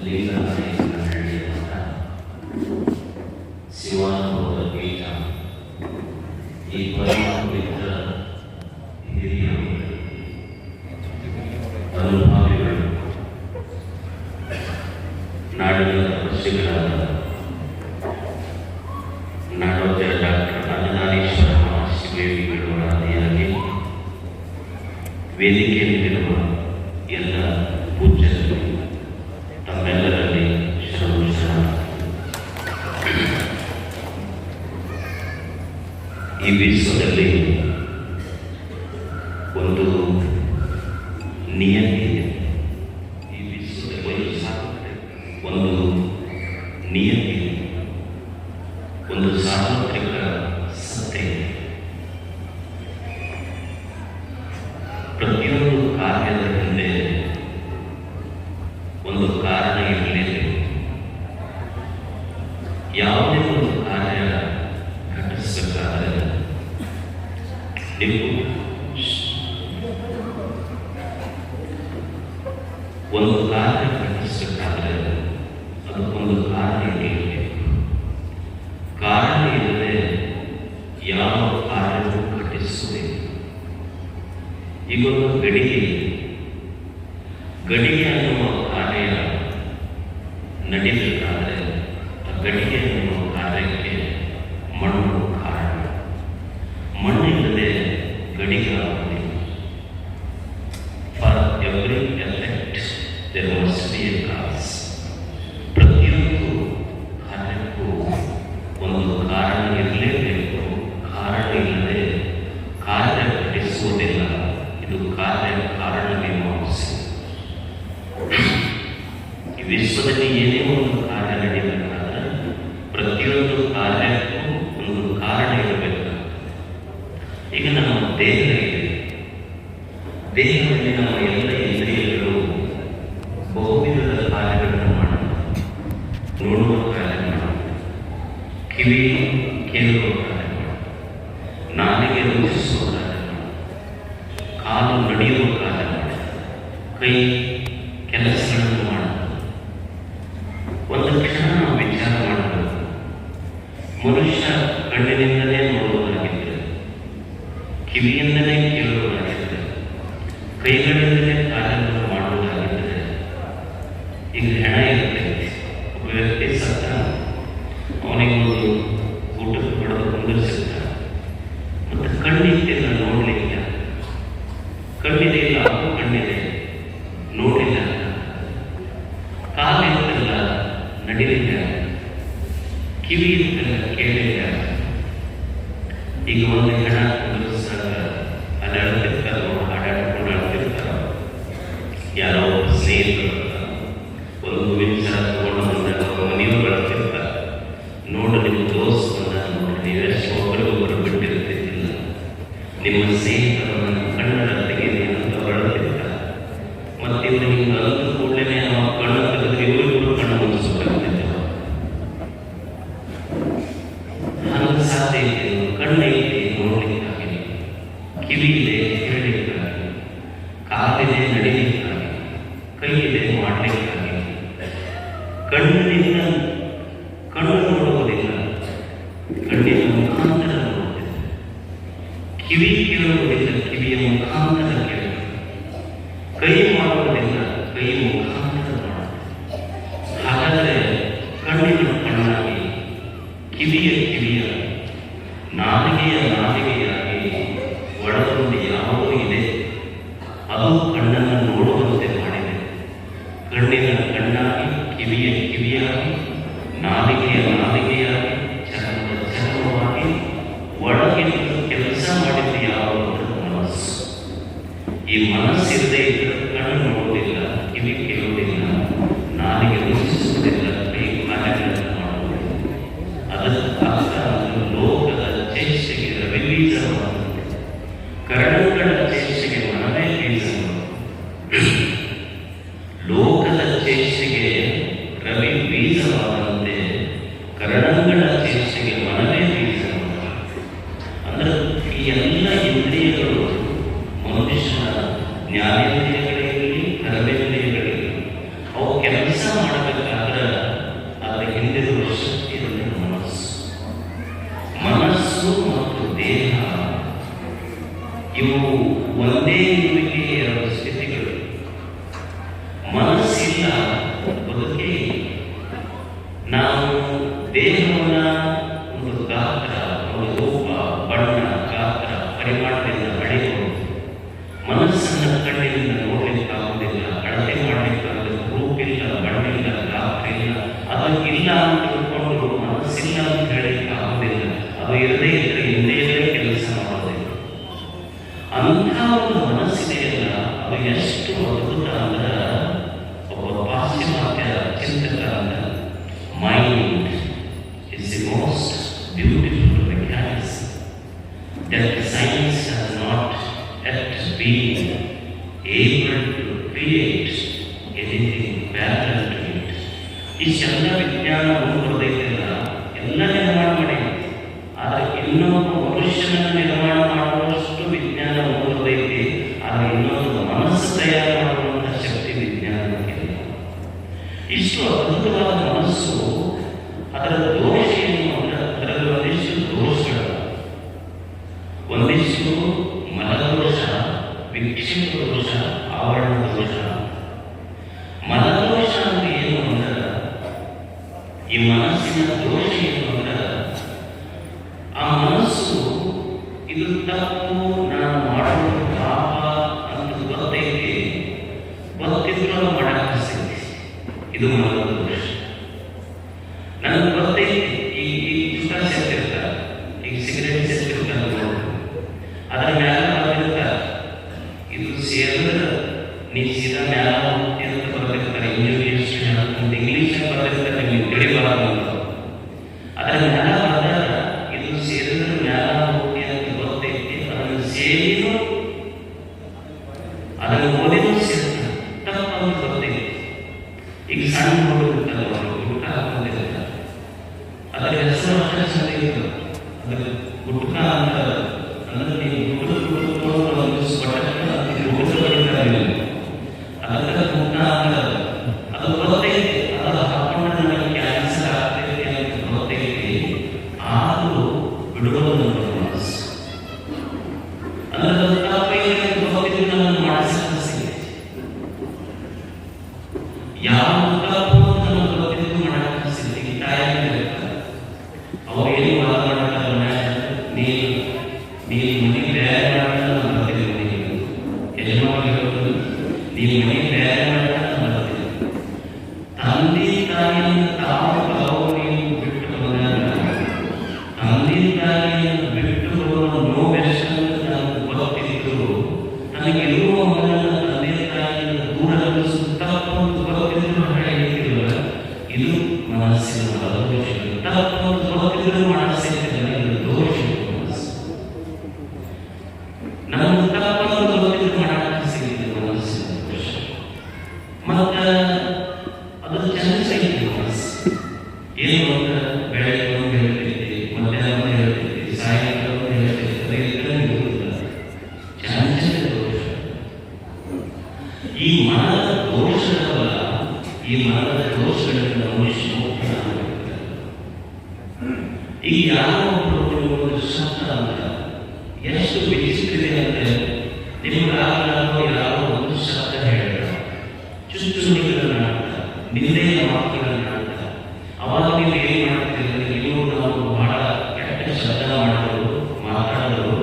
ಲಿಂಗನಹಳ್ಳಿಯಿಂದ ಶಿವಾನುಭವದ ಪೀಠ ಈ ಪವಿತ್ರ ಹಿರಿಯರು ಅನುಭಾವಿಗಳು ನಾಡಿನ ಋಷಿಗಳಾದ ನಾಡೋಜ ಡಾಕ್ಟರ್ ರಾಜನಾರೀಶ್ವರ ಮಹಾಶಿವೇವಿಗಳ ಆದಿಯಾಗಿ ವೇದಿಕೆಯಲ್ಲಿರುವ ಎಲ್ಲ ಪೂಜ್ಯರು ತಮ್ಮೆಲ್ಲರಲ್ಲಿ ಈ ವಿಶ್ವದಲ್ಲಿ ಒಂದು ನಿಯತಿ ಇದೆ. ಈ ವಿಶ್ವದಲ್ಲಿ ಒಂದು ನಿಯತಿ ಇದೆ, ಒಂದು ಸಾರ್ವತ್ರಿಕ ಸತ್ಯ ಇದೆ. ಪ್ರತಿಯೊಂದು ಕಾರ್ಯದ ಹಿಂದೆ ಒಂದು ಕಾರಣ ಇರಲೇಬೇಕು. ಯಾವುದೇ ಒಂದು ಕಾರ್ಯ ಘಟಿಸಬೇಕಾದರೆ ನೀವು ಒಂದು ಕಾರ್ಯ ಘಟಿಸಬೇಕಾದರೆ ಅದಕ್ಕೊಂದು ಕಾರಣ ಇರಬೇಕು. ಕಾರಣ ಇಲ್ಲದೆ ಯಾವ ಕಾರ್ಯವು ಘಟಿಸುವುದಿಲ್ಲ. ಈಗೊಂದು ಗಡಿಗೆ ಅನ್ನುವ ಕಾರ್ಯ ನಡೀಬೇಕಾದರೆ ಆ ಗಡಿಗೆ ಅನ್ನುವ ಕಾರ್ಯಕ್ಕೆ ಮಣ್ಣು ಕಾರಣ. ಮಣ್ಣಿಲ್ಲದೆ ಗಡಿಗೆ ಆಗುವುದಿಲ್ಲ. For every effect there must be a cause. ಪ್ರತಿಯೊಂದು ಕಾರ್ಯಕ್ಕೂ ಒಂದು ಕಾರಣ ಇರಲೇಬೇಕು. ಕಾರಣ ಇಲ್ಲದೆ ಕಾರ್ಯ ಘಟಿಸುವುದಿಲ್ಲ. ಇದು ಕಾರಣ ಮೀಮಾಂಸೆ. ಈ ವಿಶ್ವದಲ್ಲಿ ಏನೇ ಒಂದು ಕಾರ್ಯ ನಡೀಬೇಕಾದ್ರೆ ಪ್ರತಿಯೊಂದು ಕಾರ್ಯಕ್ಕೂ ಒಂದು ಕಾರಣ ಇರಬೇಕು. ಈಗ ನಮ್ಮ ದೇಹದಲ್ಲಿ ನಮ್ಮ ಎಲ್ಲ ಇಂದ್ರಿಯಗಳು ಬಹುವಿಧದ ಕಾರ್ಯಗಳನ್ನು ಮಾಡುತ್ತವೆ. ನೋಡುವ ಕಾರ್ಯ ಮಾಡುತ್ತೆ, ಕಿವಿ ಕೇಳುವ ಕಾರ್ಯ ಮಾಡುತ್ತೆ, ನಾಲಿಗೆ ರುಚಿಸುವ ಕಾರ್ಯ ಮಾಡುತ್ತೆ, ಕಾಲು ನಡೆಯುವ ಕಾರ್ಯ ಮಾಡುತ್ತೆ, ಕೈ ಕೆಲಸಗಳನ್ನು ಮಾಡುತ್ತದೆ. ಒಂದು ಕ್ಷಣ ನಾವು ವಿಚಾರ ಮಾಡಬೇಕು. ಮನುಷ್ಯ ಕಣ್ಣಿನಿಂದಲೇ ನೋಡುವುದಾಗಿದ್ದರೆ, ಕಿವಿಯಿಂದಲೇ ಕೇಳುವುದಾಗಿದ್ದರೆ, ಕೈಗಳಿಂದಲೇ ಕಾರ್ಯವನ್ನು ಮಾಡುವುದಾಗಿದ್ದರೆ, ಈಗ ಹೆಣ ಇರುತ್ತೆ. ಒಬ್ಬ ವ್ಯಕ್ತಿ ಸತ್ತ, ಅವನಿಗೊಂದು ಊಟಕ್ಕೆ ಕೊಡೋದು ಕುಂದಿರಿಸಿರ್ತಾರೆ. ಮತ್ತು ಕಣ್ಣಿಂದ ನೋಡಲಿಕ್ಕೆ, ಕಣ್ಣಿದೆ ಇಲ್ಲ ಅದು ಕಣ್ಣಿದೆ ನೋಡಿಲ್ಲ, ಕಾಲಿಂದಲ್ಲ ನಡಿಲಿಲ್ಲ, ಕಿವಿಯಿಂದಲ್ಲ ಕೇಳಿಲ್ಲ. ಈಗ ಒಂದು ಹೆಣ ಕುಂದಿರಿಸಿದಾಗ ಅಲ್ಲಾಡ್ತಿರ್ತಾರೋ, ಹಾಡಾಡ್ಕೊಂಡು ಆಡ್ತಿರ್ತಾರೋ, ಯಾರೋ ಸ್ನೇಹಿತರು ಒಂದು ವಿಚಾರ ತಗೊಂಡು ಬಂದಾಗ ಅವ್ರ ಮನೆಯವರು ಬಳಸ್ತಿರ್ತಾರೆ. ನೋಡು ನಿಮ್ಮ ದೋಸ್ತ್ ಬಂದಾಗ ನೋಡಿ, ನೀವೆಷ್ಟು ಒಬ್ಬರಿಗೊಬ್ಬರು ಬಿಟ್ಟಿರ್ತಿದ್ದಿಲ್ಲ. ನಿಮ್ಮ ಸ್ನೇಹಿತರನ್ನು ಕಣ್ಣರ ತೆಗೆದಿ ಅಂತ ಬಳಸ್ತಿರ್ತಾರೆ. ಮತ್ತು ಇವರು ಹಿಂಗೆ ಅಂದ ಕೂಡಲೇ ನಾವು ಕಣ್ಣು ತೆಗೆದ್ರೆ ಇವರಿಗೂ ಕಣ್ಣು ಮುಗಿಸ್ಬೇಕಾಗ್ತಿದ್ದೇವೆ. ಹಂಗೆ ಸಾಧ್ಯ ಇದೆ. ಕಣ್ಣೈತೆ ನೋಡ್ಲಿಕ್ಕಾಗಿ, ಕಿವಿ ಇದೆ ಕೇಳಲಿಕ್ಕಾಗಿ, ಕಾಲಿದೆ ನಡಿಲಿಕ್ಕಾಗಿ, ಕೈ ಇದೆ ಮಾಡಲಿಕ್ಕಾಗಿ. ಕಣ್ಣಿನಿಂದ ಕಣ್ಣು ನೋಡುವುದಿಲ್ಲ, ಕಣ್ಣಿನ ಮುಖಾಂತರ ನೋಡುವುದಿಲ್ಲ. ಕಿವಿ ಕೇಳುವುದಿಲ್ಲ, ಕಿವಿಯ ಮುಖಾಂತರ ಕೇಳುವುದು. ಕೈ ಮಾಡುವುದಿಲ್ಲ, ಕೈ ಮುಖಾಂತರ ಮಾಡುವುದು. ಹಾಗಾದರೆ ಕಣ್ಣಿನ ಕಣ್ಣಾಗಿ, ಕಿವಿಯ ಕಿವಿಯಾಗಿ, ನಾಲಿಗೆಯಾಗಿ ಒಳಗೊಂಡು ಯಾವುದೂ ಇದೆ ಅದು ಕಣ್ಣನ್ನು ನೋಡುವಂತೆ ಮಾಡಿದೆ. ಕಣ್ಣಿನ ಕಣ್ಣಾಗಿ, ಕಿವಿಯ ಕಿವಿಯಾಗಿ, ನಾಲಿಗೆಯಾಗಿ, ಚರ್ಮವಾಗಿ ಒಳಗಿದ್ದು ಕೆಲಸ ಮಾಡಿದ್ದು ಯಾವುದು? ಮನಸ್ಸು. ಈ ಮನಸ್ಸಿಲ್ಲದೆ ಇದ್ದರೆ ಕಣ್ಣು ನೋಡುವುದಿಲ್ಲ, ಕಿವಿ ಕೇಳುವುದಿಲ್ಲ, ನಾಲಿಗೆ ರುಚಿಸುವುದಿಲ್ಲ, ಕೈ ಕಾರ್ಯಗಳನ್ನು ಮಾಡುವುದಿಲ್ಲ. ಅದಕ್ಕಾಗಿ ಲೋಕದ ಚೇಷ್ಟೆಗೆ ರವಿ ಬೀಜವಾದಂತೆ, ಕರಣಗಳ ಚೇಷ್ಟೆಗೆ ಮನವೇ ಬೀಜವಾದ. ಲೋಕದ ಚೇಷ್ಟೆಗೆ ರವಿ ಬೀಜವಾದಂತೆ, ಕರಣಗಳ ಚೇಷ್ಟೆಗೆ ಮನವೇ ಬೀಜವಾದ. ಅಂದರೆ ಈ ಎಲ್ಲ ಇಂದ್ರಿಯಗಳು ಮನುಷ್ಯನ ಜ್ಞಾನೇಂದ್ರಿಯಗಳಿರಲಿ, ಕರ್ಮೇಂದ್ರಿಯಗಳಿರಲಿ, ಅವು ಕೆಲಸ ಮಾಡಬೇಕು. ಶಕ್ತಿ ಅಂದರೆ ಮನಸ್ಸು. ಮನಸ್ಸು ಮತ್ತು ದೇಹ ಇವು ಒಂದೇ ನಿಮಗೆ ಎರಡು ಸ್ಥಿತಿಗಳು. ಮನಸ್ಸಿಲ್ಲ ಬದುಕೇ. ನಾವು ದೇಹವನ್ನ ಒಂದು ಗಾತ್ರ, ಒಂದು ರೂಪ, ಬಣ್ಣ, ಗಾತ್ರ, ಪರಿಮಾಣದಿಂದ ಅಳೆಯಬಹುದು. ಮನಸ್ಸನ್ನು ಕಣ್ಣಿನಿಂದ ನೋಡ್ಲಿಕ್ಕಾಗುವುದಿಲ್ಲ, ಅಳತೆ ಮಾಡಲಿಕ್ಕಾಗಲ್ಲ. ರೂಪಿಲ್ಲ, ಬಣ್ಣಿಲ್ಲ, ಗಾತ್ರ ಇಲ್ಲ. ಅದು ಇಲ್ಲ ಅಂತ ತಿಳ್ಕೊಂಡು ಮನಸ್ಸಿಲ್ಲ ಅಂತ ಹೇಳಲಿಕ್ಕೆ ಆಗುವುದಿಲ್ಲ. ಅದು ಇರದೇ ಇದ್ರೆ ಇಂದ್ರಿಯಗಳೇ ಕೆಲಸ ಮಾಡೋದಿಲ್ಲ. ಅಂಥ ಒಂದು ಮನಸ್ಸಿದೆಯಲ್ಲ, ಅದು ಎಷ್ಟು ಅದ್ಭುತ ಅಂದ್ರೆ, ಒಬ್ಬ ಪಾಶ್ಚಿಮಾತ್ಯ ಚಿಂತಕ ಅಂದ್ರೆ, mind is the most beautiful mechanism that science has not yet been able to create anything parallel to it. ಇಷ್ಟೆಲ್ಲ ವಿಜ್ಞಾನ ಮುಂದುವರೆದಿಲ್ಲ, ಎಲ್ಲ ನಿರ್ಮಾಣ ಮಾಡಿ. ಆದರೆ ಇನ್ನೊಬ್ಬ ಮನುಷ್ಯನನ್ನು ನಿರ್ಮಾಣ ಮಾಡುವಷ್ಟು ವಿಜ್ಞಾನ ಮುಂದುವರೆದೈತಿ. ಆದರೆ ಇನ್ನೊಂದು ಮನಸ್ಸು ತಯಾರು ಮಾಡುವಂತಹ ಶಕ್ತಿ ವಿಜ್ಞಾನಕ್ಕಿಲ್ಲ. ಇಷ್ಟು ಅದ್ಭುತವಾದ ಮನಸ್ಸು, ಅದರ ದೋಷ ಏನು ಅಂದರೆ ಅದರಲ್ಲಿ ಒಂದಿಷ್ಟು ದೋಷಗಳು. ಒಂದಿಷ್ಟು ಮಲದೋಷ, ವಿಕ್ಷೇಪ ದೋಷ, ಆವರಣ ದೋಷ. ಮಲದೋಷ ಅಂದ್ರೆ ಏನು ಅಂದ್ರೆ, ಈ ಮನಸ್ಸಿನ ದೋಷ ಏನು ಅಂದ್ರೆ, ಆ ಮನಸ್ಸು ಇದು ತಪ್ಪು, ನಾನು ಮಾಡೋದು ಪಾಪ ಅಂತ ಗೊತ್ತೈತಿ, ಗೊತ್ತಿದ್ರು ಮಾಡಕ್ಕೆ ಸಿಗ್ತಿ. ಇದು ಮಲದ ದೋಷ. ನನಗೆ ಗೊತ್ತೈತಿ, ಈ ಪುಸ್ತಕ ಸೇರ್ತಿರ್ತಾರೆ, ಈಗ ಸಿಗರೇಟ್ ಸೇರ್ತಿರ್ತಾರೆ ನೋಡಿ, ಅದರ ಮ್ಯಾಲ ಬರ್ತಿರ್ತಾರೆ, ಇದು ಸೇರಿದ್ರೆ ನೀ ಸೀದಾ ಮ್ಯಾಲ ಹೋಗ್ತಿ ಅಂತ ಬರ್ತಿರ್ತಾರೆ. ಇಂಗ್ಲೀಷ್ ಬರ್ತಿರ್ತಾರೆ, ನೀವು ತಿಳಿಬಾರದು ಅಂತ. ಅದರ ಮ್ಯಾಲ ಬಂದಾಗ ಇದು ಸೇರಿದ್ರೆ ಮ್ಯಾಲ ಹೋಗ್ತಿ ಅಂತ ಗೊತ್ತೈತಿ. ಅದನ್ನು ಸೇರಿನೂ ಅದನ್ನು ಓದಿನೂ ಸೇರ್ತಾರೆ, ತಪ್ಪು ಅಂತ ಗೊತ್ತೈತಿ. ಈಗ ಸಣ್ಣ ಹುಡುಗಿರ್ತಾರೆ, ಅವರು ಗುಟ್ಕ ಹಾಕೊಂಡಿರ್ತಾರೆ, ಅದರ ಹೆಸರು ಅಷ್ಟೇ ಚಂದ ಇರ್ತದೆ. ಅದರ ಗುಟ್ಕ ಅಂತ ಅಂದ್ರೆ ನೀವು ಅದಕ್ಕೆ ಗುಟ್ಕ ಅಂತ ಅದು ಗೊತ್ತೈತಿ. ಅದು ಹಾಕೊಂಡ್ರೆ ನನಗೆ ಕ್ಯಾನ್ಸರ್ ಆಗ್ತೈತಿ ಅಂತ ಗೊತ್ತೈತಿ. ಆದರೂ ಬಿಡುವುದು ನಮ್ಮ ಮನಸ್ಸು. ಅಂದ್ರೆ ಅದು ತಪ್ಪೈತಿ ಅಂತ ಗೊತ್ತಿದ್ದು ನಮ್ಮನ್ನು ಮಾಡಿಸಕ್ಕೆ ಸಿಗೈತಿ. ಯಾವ ತಪ್ಪು ಅಂತ ನಮ್ಗೆ ಗೊತ್ತಿದ್ದು ಮಾಡಕ್ಕೆ ಸಿಗೈತಿ. ತಾಯಿ ಇರ್ತಾರೆ, ಅವ್ರು ಏನು ಮಾತಾಡ್ತಾರೆ, ನೀನು ಮನೆ ಬೇರೆ ಮಾಡ್ತಾರೆ ನಾನು ಬರ್ತೀನಿ. ಮನೆಗೆ ಯಜಮಾನಿಗೆ ಹೇಳ್ಬೋದು, ನೀವು ಮನೆ ಬೇರೆ ಮಾಡ್ತಾರೆ ನಾನು ಬರ್ತೀನಿ. ತಂದೆ ತಾಯಿಯನ್ನು ತಾವು ನೀವು ಬಿಟ್ಟು ಬಂದಾಗ, ತಂದೆ ತಾಯಿಯನ್ನು ಬಿಟ್ಟು ಬರುವ ನೋವೆಷ್ಟು ನನಗೆ ಗೊತ್ತಿದ್ರು, ನನಗಿರುವ ಮಗನ ತಂದೆ ತಾಯಿಯನ್ನು ದೂರಗೊಳಿಸು ತಪ್ಪು ಗೊತ್ತಿದ್ರು ಹೇಳಿಲ್ಲ. ಇದು ಮನಸ್ಸಿನ ದೋಷ. ತಪ್ಪು ಗೊತ್ತಿದ್ರು ಮನಸ್ಸಿನ ಇದು ದೋಷ. ನಮಗೆ ತಪ್ಪನ್ನು ಗೊತ್ತಿದ್ರು ಮಾಡಕ್ಕೆ ಸಿಗುತ್ತೆ ಮನಸ್ಸಿನ ದೋಷ. ಮತ್ತು ಅದು ಚೆನ್ನಾಗಿ ಮನಸ್ಸು ಏನು ಅಂದ್ರೆ, ಬೆಳಗ್ಗೆ ಒಂದು ಹೇಳ್ತೈತಿ, ಮಧ್ಯಾಹ್ನ ಒಂದು ಹೇಳ್ತೈತಿ, ಸಾಯಂಕಾಲ ಒಂದು ಹೇಳ್ತೈತಿ, ಅದೆಲ್ಲ ಚೆನ್ನಾಗಿ ದೋಷ. ಈ ಮನದ ದೋಷಗಳಲ್ಲ, ಈ ಮನದ ದೋಷಗಳಿಂದ ಮನುಷ್ಯ ಮುಕ್ತನಾಗಿರ್ತಾನೆ. ಈಗ ಯಾರೋ ಒಬ್ಬರು ಒಂದು ಶಬ್ದ ಅಂತ ಎಷ್ಟು ವಿಚಿತ್ರ ಅಂದ್ರೆ, ನಿಮ್ಗೆ ಯಾರೋ ಒಂದು ಶಬ್ದ ಹೇಳಿದ್ರು, ಚುಚ್ಚುಮಣಿಗಳನ್ನ ಆಡ್ತಾರೆ, ನಿಂದೆಯ ಮಾತುಗಳನ್ನ ಆಡ್ತಾರೆ. ಅವಾಗ ನೀವು ಏನು ಮಾಡ್ತೀರಿ, ನೀವು ನಾವು ಬಹಳ ಕೆಟ್ಟ ಶಬ್ದ ಮಾಡೋರು, ಮಾತಾಡೋರು,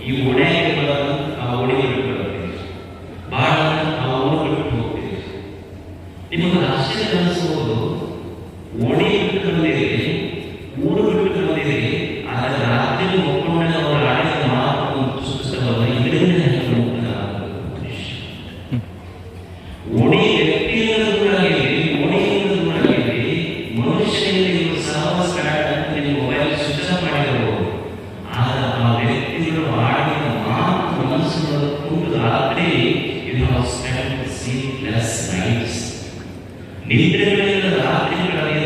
ಈ ಒಣೆಗೆ ಬರೋದು ಆ ಒಣೆ ಬಿಟ್ಟು ಬರ್ತೀವಿ, ಬಹಳ ಆ ಊರು ಬಿಟ್ಟು ಹೋಗ್ತೀವಿ. ನಿಮಗೆ ಆಶ್ಚರ್ಯ ಅನಿಸ್ಬೋದು, ಓಣಿ ಬಿಟ್ಟು ಬಂದಿರಿ, ಊರು ಬಿಟ್ಟು ಬಂದಿರಿ, ಆದರೆ ರಾತ್ರಿ ಮಕ್ಕಳನ್ನ ಅವರು ಆಡಿದ ಮಾತು ಸುಸ್ತವಲ್ಲ, ಇದರಿಂದ ಓಣಿ ವ್ಯಕ್ತಿಯಿಂದ ದೂರಾಗಿರಿ, ಓಣಿಯಿಂದ ದೂರಾಗಿರಿ, ಮನುಷ್ಯನಿಂದ ನೀವು ಸಹವಾಸ ನಿಮ್ಮ ಮೊಬೈಲ್ ಸ್ವಿಚ್ ಆಫ್ ಮಾಡಿರಬಹುದು. ಆದರೆ ಆ ವ್ಯಕ್ತಿಗಳು ಆಡಿದ ಮಾತು ಮನಸ್ಸನ್ನು ಕುಂಟು ರಾತ್ರಿ you have spend sleepless nights. ನಿದ್ರೆಗಳಿಂದ ರಾತ್ರಿಗಳಲ್ಲಿ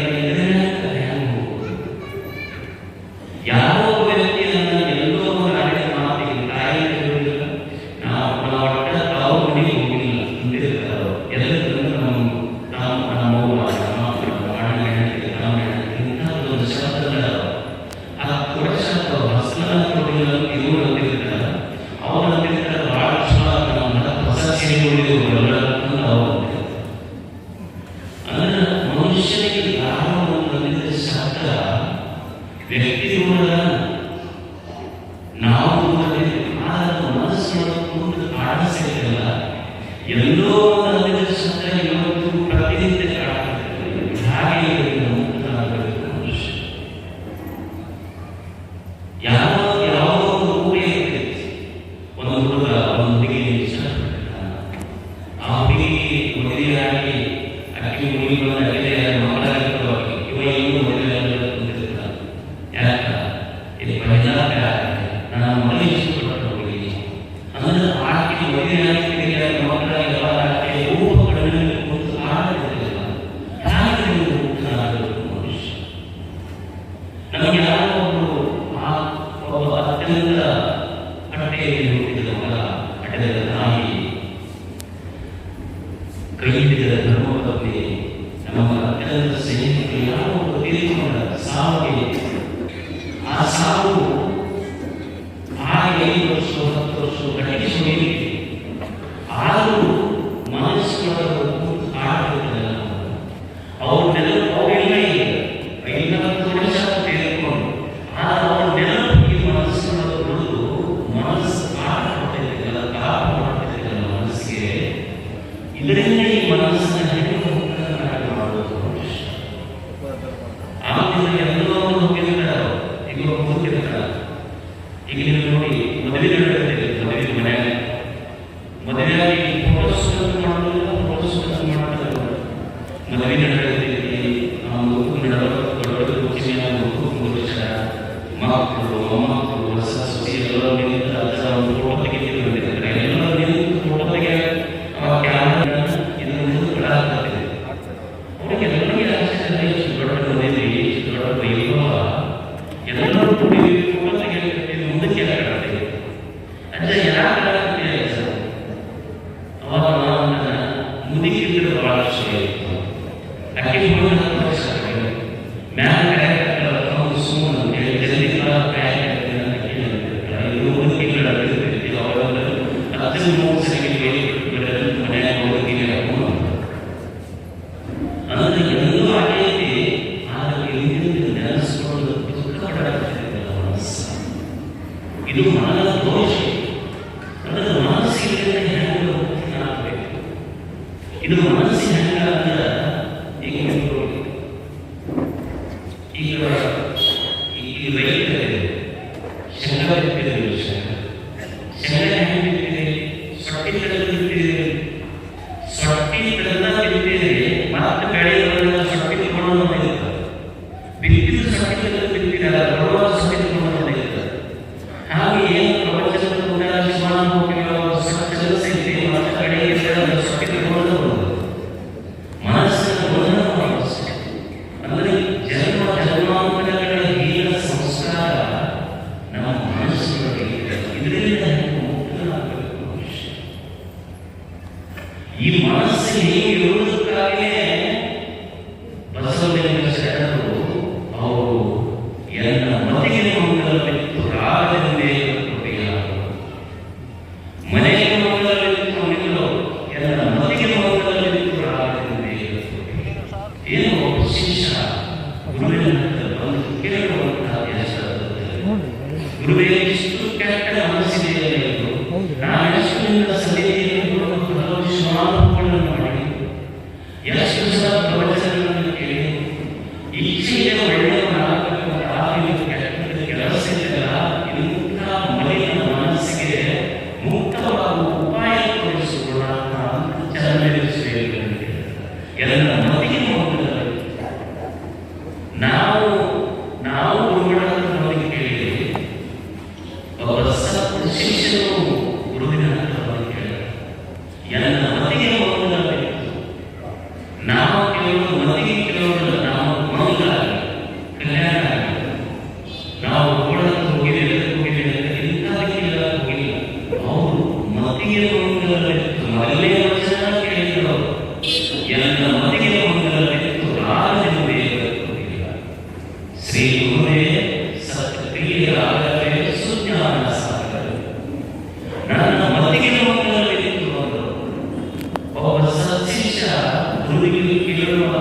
ಯಾರೋ ವ್ಯಕ್ತಿಯನ್ನು ಎಲ್ಲೋ ಆಡಿದ ಮಾತಿಗೆ ತಾಯಿ ಹೇಳುವುದಿಲ್ಲ, ನಾವು ಒಟ್ಟ ತಾವು ಮನೆಗೆ ಹೋಗಿಲ್ಲ ಅಂತಿರ್ತಾರೆ. ಎಲ್ಲರೂ ನಮ್ಮ ಅಣ್ಣ ಹೆಂಡತಿ, ತಮ್ಮ ಹೆಂಡತಿ ಇಂಥವ್ರು ಮನುಷ್ಯನಿಗೆ ಯಾವ ಒಂದು ಶಬ್ದ ವ್ಯಕ್ತಿಗಳ ನಾವು ಮನಸ್ಸು ಮುಂದೆ ಕಾಣಿಸಲಿಲ್ಲ. ಎಲ್ಲೋ ಶಬ್ದ ಇವತ್ತು ಪ್ರತಿನಿತ್ಯ ಕಾಣುತ್ತದೆ. ಹಾಗೆ ಮುಕ್ತನಾಗಬೇಕು ಮನುಷ್ಯ. ಯಾವ ಒಂದು ಊರೇ ಒಂದು ಹುಡುಗ ಒಂದು ಹುಡುಗಿ ಇಷ್ಟಪಡ್ತಾನೆ. ಆ ಹುಡುಗಿ ಮದುವೆಯಾಗಿ ಅಕ್ಕಿ ಹುಡುಗಿಗಳನ್ನು ಮಕ್ಕಳಾಗಿ ಇವ ಇನ್ನೂ ಮದುವೆಯಾಗಿ ಕುಂತಿರ್ತಾನೆ. ಯಾಕ ಇದು ನಾನು ಮನೆ ಇಷ್ಟಪಟ್ಟ ಹುಡುಗಿ ಅಂದ್ರೆ ಆಕೆ ಮದುವೆಯಾಗಿ ಮಕ್ಕಳಾಗಿ ಆಕೆ ರೂಪಗಳನ್ನು ಕುಂತು ಆಡುತ್ತಿರಲಿಲ್ಲ. ಹಾಗೆ ಮುಕ್ತನಾಗಬೇಕು ಮನುಷ್ಯ. ನಮಗೆ ಯಾರೋ ಒಬ್ಬ ಅತ್ಯಂತ ಹೊಟ್ಟೆಯಲ್ಲಿ ಹುಟ್ಟಿದ ಮಗ, ಹಡೆದ ತಾಯಿ, ಕೈ ಹಿಡಿದ ಧರ್ಮಪತ್ನಿ, ನಮ್ಮ ಅತ್ಯಂತ ಸೈನಿಕರು ಯಾವ ತೀರಿಕೊಂಡ ಸಾವಿಗೆ ಆ ಸಾವು 5 ವರ್ಷ 10 ವರ್ಷ ಗಟ್ಟಿಸುವ ಆದರೂ ಮನಸ್ಸುಗಳ ಆಡುತ್ತಿಲ್ಲ. ಅವ್ರ ನೆನಪು ಅವೆಲ್ಲ 50 ವರ್ಷ ತೆಗೆದುಕೊಂಡು ಅವ್ರ ನೆನಪಿಗೆ ಮನಸ್ಸುಗಳ ಉಳಿದು ಮನಸ್ಸು ಆಡ್ಕೊಳ್ತಿದ್ದಲ್ಲ, ತಾಪ ಮಾಡ್ತಿದ್ದಲ್ಲ ಮನಸ್ಸಿಗೆ. ಇದರಿಂದ ಈ ಮನಸ್ಸನ್ನ ಮಾಡೋದು ಆಮೇಲೆ ಎಲ್ಲೋ ಹೋಗಿರ್ತಾರ, ಈಗ ಹೋಗಿರ್ತಾರ. ಈಗ ನೀವು ನೋಡಿ ಮದುವೆ ನಡೆಯುತ್ತೆ, ಮದುವೆ ಮನೆಯಾಗ ಮದುವೆಯಾಗಿ ಫೋಟೋಸ್ ಮಾಡೋದಿಲ್ಲ, ಫೋಟೋಸ್ ಮಾಡ್ತಾರೆ. ಮದುವೆ ನಡೆಯುತ್ತೆ, ಮಕ್ಕಳು ಮೊಮ್ಮಕ್ಕಳು ಹೊಸ ಸೊಸಿ ಎಲ್ಲರೂ ನಿಂತು ಅದರ ಒಂದು ಫೋಟೋ ತೆಗೆದು ಬಂದಿರ್ತಾರೆ. ಎಲ್ಲರೂ ನಿಂತು ಫೋಟೋ ತೆಗೆಯ ಕ್ಯಾಮ್ರಾ ಇದನ್ನು ಮುಂದೆ ಬಿಡಾಗ್ತದೆ. ಅವರಿಗೆ ಎಲ್ಲರಿಗೆ ಆಶ್ಚರ್ಯ, ಎಷ್ಟು ದೊಡ್ಡ ಬಂದಿದೆ, ಎಷ್ಟು ದೊಡ್ಡ ಇಲ್ವಾ, ಎಲ್ಲರೂ ಕೂಡಿ ಫೋಟೋ ತೆಗೆಯಲಿಕ್ಕೆ ಮುಂದಕ್ಕೆ ಆಗ್ತದೆ. ಅಂದರೆ ಯಾಕೆ ಸರ್ ಅವಾಗ ನಾನು ಮುದುಕಿದ್ರೆ ಬಹಳ ವಿಷಯ ಇತ್ತು. ಅಕ್ಕಿ ಮ್ಯಾಲ ಇದು ಮನದ ದೋಷ. ಅಂದರೆ ಮನಸ್ಸಿಗೆ ಆಗಬೇಕು. ಇದು ಮನಸ್ಸಿನ ಅಂದ್ರೆ ಈಗ ಈ ರೈತರಿಗೆ ಶಂಗ ಬಿತ್ತಿದೆ, ಶಂಗ ಹೆಂಗೆ ಬಿತ್ತಿದೆ, ಸೊಟ್ಟಿ ಕಡಲು ಬಿತ್ತಿದೆ, ಸೊಟ್ಟಿ ಕಡಲ ಬಿತ್ತಿದೆ, ಮತ್ತೆ ಬೆಳೆಗಳನ್ನು ಸೊಟ್ಟಿ ತಗೊಂಡು ಬಂದಿರ್ತಾರೆ. ಬಿತ್ತಿದ ಸೊಟ್ಟಿ ಕಡಲು ಬಿತ್ತಿದೆ, ಬರುವ ಸೊಟ್ಟಿ ತಗೊಂಡು ಬಂದಿರ್ತಾರೆ. ಹಾಗೆ ಏನು ಪ್ರಪಂಚದ ಕೂಡ ಸ್ವಚ್ಛದ ಸ್ಥಿತಿ ಮತ್ತು ಕಡೆಗೆ ಸೊಟ್ಟಿ ತಗೊಂಡು ಮನಸ್ಸನ್ನು ಅಂದರೆ ಜನ್ಮಾಂತರಗಳ ಹೀನ ಸಂಸ್ಕಾರ ನಮ್ಮ ಮನಸ್ಸುಗಳಿಗೆ. ಇದರಿಂದ ಮುಕ್ತನಾಗಬೇಕು ಮನುಷ್ಯ. ಈ ಮನಸ್ಸು ಇರುವುದಕ್ಕಾಗಿಯೇ ಬಸವಲಿಂಗ ಶರಣರು ಅವರು ಎನ್ನ ಮತಿಗೆ ಮಂಗಲವಿತ್ತು ರಾಗದಿಂದೇ ಮನೆಗೆ ಮಂಗಲವಿತ್ತು ನಿಲ್ಲೋ ಎನ್ನ ಮತಿಗೆ ಮಂಗಲವಿತ್ತು ರಾಗದಿಂದೇ. ಏನು ಒಬ್ಬ ಶಿಷ್ಯ ಗುರುವಿನ ಬಂದು ಕೇಳುವಂತಹ ಗುರುವೇ ಇಷ್ಟು ಕೆಟ್ಟ ಮನಸ್ಸಿದೆ, ನಾನೆಷ್ಟು ನಿನ್ನ ಸನ್ನಿಧಿಯನ್ನು ಶ್ರಮಾನುಗಳನ್ನು ಮಾಡಿ ಎಷ್ಟು ಸಲ ಪ್ರವಚನಗಳನ್ನು ಕೇಳಿ ಈಚೆಗೆ ಒಳ್ಳೆಯವನಾಗಬೇಕು ಕೆಟ್ಟ ಕೆಲಸ ಇದೆಯಲ್ಲ, ಇಂಥ ಮಲಿನ ಮನಸ್ಸಿಗೆ ಮುಕ್ತವಾಗುವ ಉಪಾಯ ತೋರಿಸಿಕೊಳ್ಳೋಣ ಚಲನೆಗೊಳಿಸಬೇಕು. ಎಲ್ಲ ಮತಿಗೆ ನಾವು ಗುರುಗಳನ್ನು ಕೇಳಿದ್ದೇವೆ. ಒಬ್ಬ ಸತ್ತ ಶಿಷ್ಯನು ಗುರುವಿನ ಕೇಳಿದ ಎಲ್ಲ ಮತಿಗೆ ಮಂಗಲವಿತ್ತು. ನಾವು ಕೇಳೋದು ಮತಿಗೆ ಕೇಳೋದು, ನಾವು ಮಂಗಲ ಕಲ್ಯಾಣ ನಾವು ಓಡಕ್ಕೆ ಹೋಗಿದ್ದೇವೆ ಇಂಥದಕ್ಕೆಲ್ಲ ಹೋಗಿಲ್ಲ. ಅವರು ಮತಿಗೆ ಮಂಗಲವಿತ್ತು, ಮೊದಲೇ ವಚನ ಕೇಳಿದ್ರು. ಎಲ್ಲ ಮತಿಗೆ ಮಂಗಲವಿತ್ತು, ರಾಜನಿಂದೇ ಶ್ರೀ ಗುರುವೇ ಸತ್ಕ್ರಿಯೆಯಾಗಲೇ ಸುಜ್ಞಾನ ಸಾಗರ. ನನ್ನ ಮತಿಗೆ ಮಂಗಲವಿತ್ತು ಅಂದರು. ಒಬ್ಬ ಸತ್ಶಿಷ್ಯ ಗುರುವಿಗೆ ಕೇಳುವ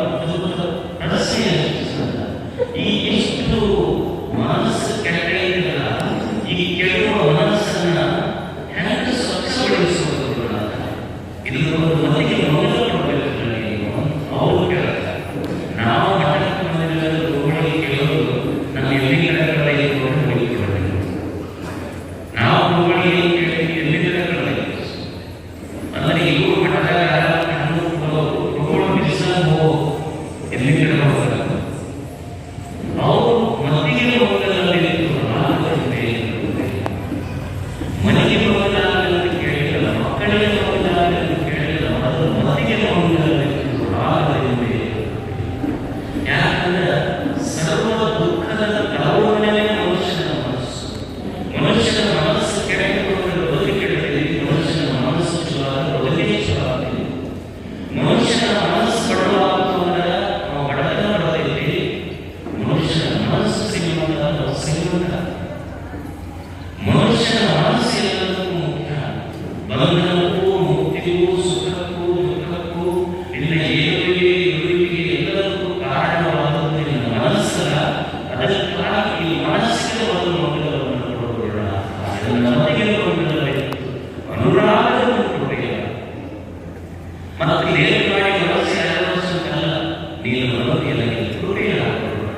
ನೀನು ಮನವಿಯಲ್ಲಿ ತುರುಳಿಯಾಗಬೇಡ.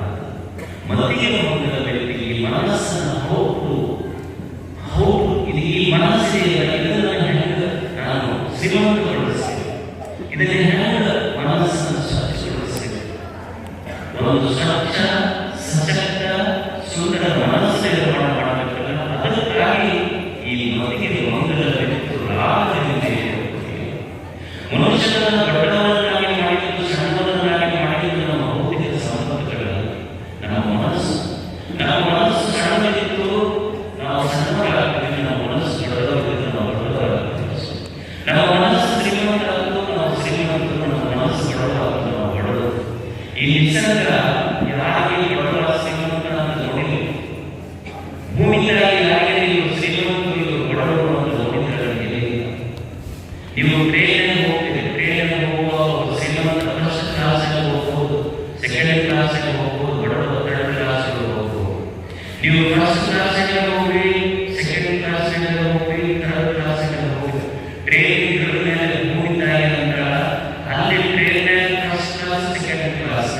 ಮತಿಗೆ ಹೊಂದಿದ ವ್ಯಕ್ತಿಗೆ ಮನಸ್ಸನ್ನು ಹೌದು ಇದು ಈ ಮನಸ್ಸಿಗೆ ಇದನ್ನು ಹೆಂಗೆ ನಾನು ಶ್ರೀಮಂತಗೊಳಿಸ್ತೇವೆ, ಇದನ್ನು ಹೆಂಗೆ ಮನಸ್ಸನ್ನು ಸ್ವಚ್ಛಗೊಳಿಸ್ತೇವೆ. ಒಂದು ಸ್ವಚ್ಛ ಸಶಕ್ತ ಸುಂದರ ಮನಸ್ಸು ನಿರ್ಮಾಣ ಮಾಡಬೇಕಲ್ಲ, ಅದಕ್ಕಾಗಿ ಈ ಮತಿಗೆ ಹೊಂದಿದ ವ್ಯಕ್ತಿಗಳು ರಾಗದಿಂದ ಮನುಷ್ಯರನ್ನು ದೊಡ್ಡವರನ್ನಾಗಿ ಮಾಡಿದ್ದು ಸಣ್ಣವರನ್ನಾಗಿ ಮಾಡಿದ್ದು ನಮ್ಮ ಭೌತಿಕ ಸಂಪತ್ತುಗಳು. ನಮ್ಮ ಮನಸ್ಸು ಸಣ್ಣದಿತ್ತು, ನಾವು ಸಣ್ಣವರಾಗ್ತೀವಿ. ನಮ್ಮ ಮನಸ್ಸು ದೊಡ್ಡದಾಗಿದ್ದು ನಾವು ದೊಡ್ಡವರಾಗ್ತೀವಿ. ನಮ್ಮ ಮನಸ್ಸು ಶ್ರೀಮಂತರಾದ್ದು ನಾವು ಶ್ರೀಮಂತರು, ನಮ್ಮ ಮನಸ್ಸು ಬಡವರಾದ್ದು ನಾವು ಬಡವರು. ಈ ನಿಸರ್ಗ ಯಾರಿಗೆ ಬಡವರ ಶ್ರೀಮಂತರ ಅಂತ ನೋಡಿಲ್ಲ. ಭೂಮಿಯಾಗಿ ಯಾರಿಗೆ ನೀವು ಶ್ರೀಮಂತರು ಇವರು ಬಡವರು ಅಂತ ನೋಡಿದ್ರೆ ನೀವು ಟ್ರೈನ್ ಹೋಗುವ ಶ್ರೀಮಂತ ಫಸ್ಟ್ ಕ್ಲಾಸ್ಗೆ ಹೋಗ್ಬೋದು, ಸೆಕೆಂಡ್ ಕ್ಲಾಸ್ಗೆ ಹೋಗ್ಬೋದು, ಬಡವರು ಥರ್ಡ್ ಕ್ಲಾಸ್ಗೆ ಹೋಗ್ಬೋದು. ನೀವು ಫಸ್ಟ್ ಕ್ಲಾಸ್ಗೆ ಹೋಗ್ರಿ,